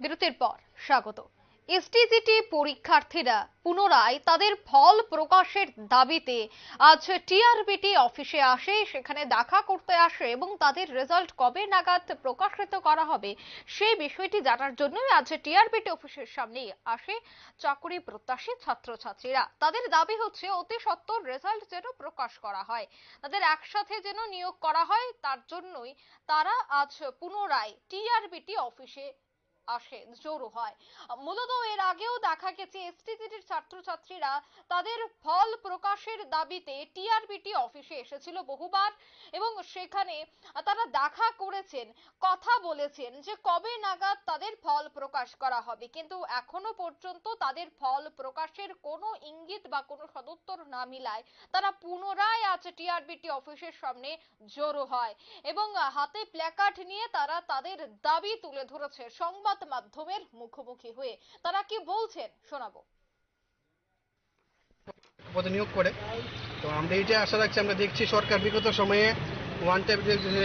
বিরতির পর স্বাগত। এসটিজিটি পরীক্ষার্থীরা পুনরায় তাদের ফল প্রকাশের দাবিতে আজ টিআরবিটি অফিসে আসে, সেখানে দেখা করতে আসে এবং তাদের রেজাল্ট কবে নাগাদ প্রকাশিত করা হবে সেই বিষয়টি জানার জন্য আজ টিআরবিটি অফিসের সামনে আসে চাকরি প্রত্যাশী ছাত্রছাত্রীরা। তাদের দাবি হচ্ছে অতি সত্বর রেজাল্ট যেন প্রকাশ করা হয়, তাদের একসাথে যেন নিয়োগ করা হয়। তার জন্যই তারা আজ পুনরায় টিআরবিটি অফিসে আসে, জড়ো হয়। মূলত এর আগেও দেখা গেছে এসটিজিটির ছাত্রছাত্রীরা তাদের ফল প্রকাশের দাবিতে টিআরবিটি অফিসে এসেছিল বহুবার এবং সেখানে তারা দেখা করেছেন, কথা বলেছেন যে কবে নাগাদ তাদের ফল প্রকাশ করা হবে, কিন্তু এখনো পর্যন্ত তাদের ফল প্রকাশের কোনো ইঙ্গিত বা কোনো সদুত্তর না মিলায় তারা পুনরায় আজ টিআরবিটি অফিসের সামনে জড়ো হয় এবং হাতে প্ল্যাকার্ড নিয়ে তারা তাদের দাবি তুলে ধরেছে সংবাদ মাধ্যমের মুখোমুখি হয়ে। তারা কি বলছেন শোনাবো। পদে নিয়োগ করে তো আমরা এইটা আশা রাখছি। আমরা দেখছি সরকার বিগত সময়ে ওয়ান টাইপ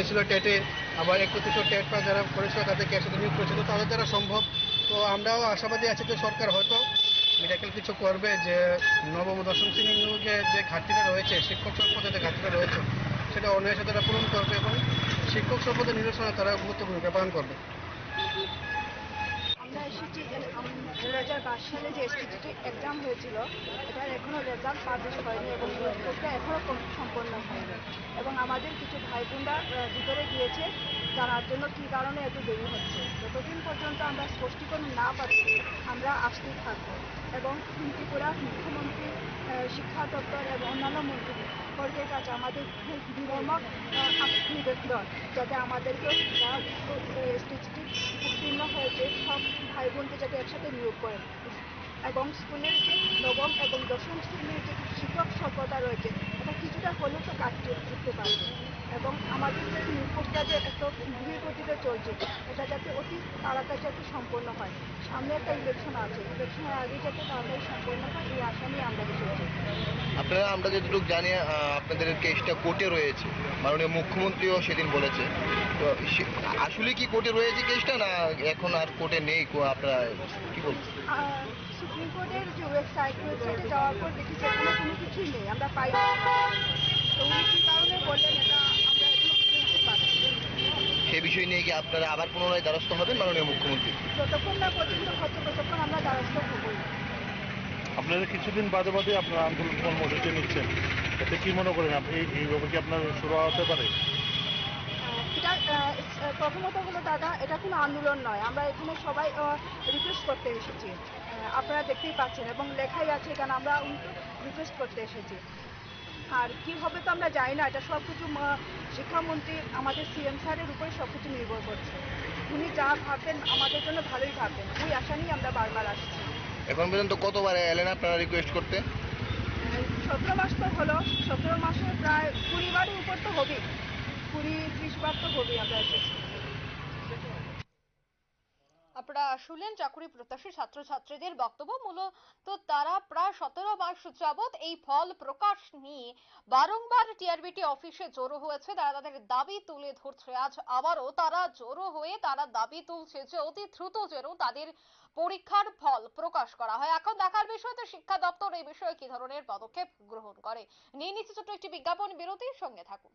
ছিল টেটে, আবার 3100 টেট পাস যারা করেছিল তাদেরকে একসাথে নিয়োগ করেছিল, তাদের দ্বারা সম্ভব। তো আমরাও আশাবাদী আছি যে সরকার হয়তো মিরাকেল কিছু করবে, যে নবম ও দশম শ্রেণী নিয়োগে যে ঘাটতিটা রয়েছে, শিক্ষক পদে যে ঘাটতিটা রয়েছে সেটা অনায়াসে তারা পূরণ করবে এবং শিক্ষক পদের নিরসনে তারা গুরুত্ব ভূমিকা পালন করবে। আমরা এসেছি 2022 সালে যে এসটিজিটি এক্সাম হয়েছিল, এটার এখনও রেজাল্ট পাবলিশ হয়নি এবং প্রক্রিয়া এখনও সম্পন্ন হয়নি এবং আমাদের কিছু ভাই বোনরা ভিতরে গিয়েছে জানার জন্য কী কারণে এত দেরি হচ্ছে। যতদিন পর্যন্ত আমরা স্পষ্টীকরণ না পাচ্ছি আমরা আসতেই থাকবো এবং ত্রিপুরা মুখ্যমন্ত্রী, শিক্ষা দপ্তর এবং অন্যান্য মন্ত্রীবর্গের কাছে আমাদের বিনম্র নিবেদন যাতে আমাদেরকে এসটিজিটি উত্তীর্ণ হয়েছে সব ভাই বোনকে যাতে একসাথে নিয়োগ করেন এবং স্কুলের যে নবম এবং দশম শ্রেণীর যে শিক্ষক স্বল্পতা রয়েছে এটা কিছুটা হলেও তো কাটিয়ে উঠতে পারবে এবং আমাদের যে নিয়োগ প্রক্রিয়া যে এত ধীর গতিতে চলছে এটা যাতে অতি তাড়াতাড়ি যাতে সম্পন্ন হয়। সামনে একটা ইলেকশন আছে, ইলেকশনের আগে যাতে তাড়াতাড়ি সম্পন্ন হয় এই আশা নিয়ে আমরা এসেছি। আপনারা, আমরা যতটুকু জানি আপনাদের কেসটা কোর্টে রয়েছে, মাননীয় মুখ্যমন্ত্রীও সেদিন বলেছে। তো আসলে কি কোর্টে রয়েছে কেসটা, না এখন আর কোর্টে নেই? আপনারা কি বলছেন? সুপ্রিম কোর্টের যে ওয়েবসাইটে যাওয়ার পর দেখি সেখানে কোনো কিছুই নেই, আমরা পাই। তো উনি কী কারণে বললেন এটা আমরা এখনো বুঝতে পারছি। সে বিষয় নিয়ে কি আপনারা আবার পুনরায় দ্বারস্থ হবেন মাননীয় মুখ্যমন্ত্রী? যতক্ষণ না পর্যন্ত হচ্ছে ততক্ষণ আমরা দ্বারস্থ হবই। আপনারা কিছুদিন বাদে বাদে আপনারা আন্দোলন কর্মসূচি নিচ্ছেন, এতে কি মনে করেন আপনি এইভাবে কি আপনার শুরু হতে পারে? এটা প্রথমত হলো দাদা, এটা কোনো আন্দোলন নয়, আমরা এখানে সবাই রিকোয়েস্ট করতে এসেছি। আপনারা দেখতেই পাচ্ছেন এবং লেখাই আছে এখানে আমরা রিকোয়েস্ট করতে এসেছি। আর কী হবে তো আমরা জানি না, এটা সব কিছু শিক্ষামন্ত্রী আমাদের সিএম স্যারের উপরে সব কিছু নির্ভর করছে। উনি যা ভাববেন আমাদের জন্য ভালোই ভাববেন, ওই আশা নিয়ে আমরা বারবার আসছি। এখন পর্যন্ত কতবার এলেন আপনারা রিকোয়েস্ট করতে? 17 মাস তো হলো, 17 মাসে প্রায় 20 বারের উপর তো হবেই, 20-30 বার তো হবেই আমরা এসেছি। আপনারা শুনলেন চাকরি প্রত্যাশী ছাত্রছাত্রীদের বক্তব্য। মূলত তারা প্রায় 17 মাস যাবৎ এই ফল প্রকাশ নিয়ে বারংবার টিআরবিটি অফিসে জড়ো হয়েছে, তারা তাদের দাবি তুলে ধরছে। আজ আবারও তারা জড়ো হয়ে তারা দাবি তুলছে যে অতি দ্রুত যেন তাদের পরীক্ষার ফল প্রকাশ করা হয়। এখন দেখার বিষয় তো শিক্ষা দপ্তর এই বিষয়ে কি ধরনের পদক্ষেপ গ্রহণ করে। নিয়ে নিচ্ছে ছোট্ট একটি বিজ্ঞাপন বিরতির সঙ্গে থাকুন।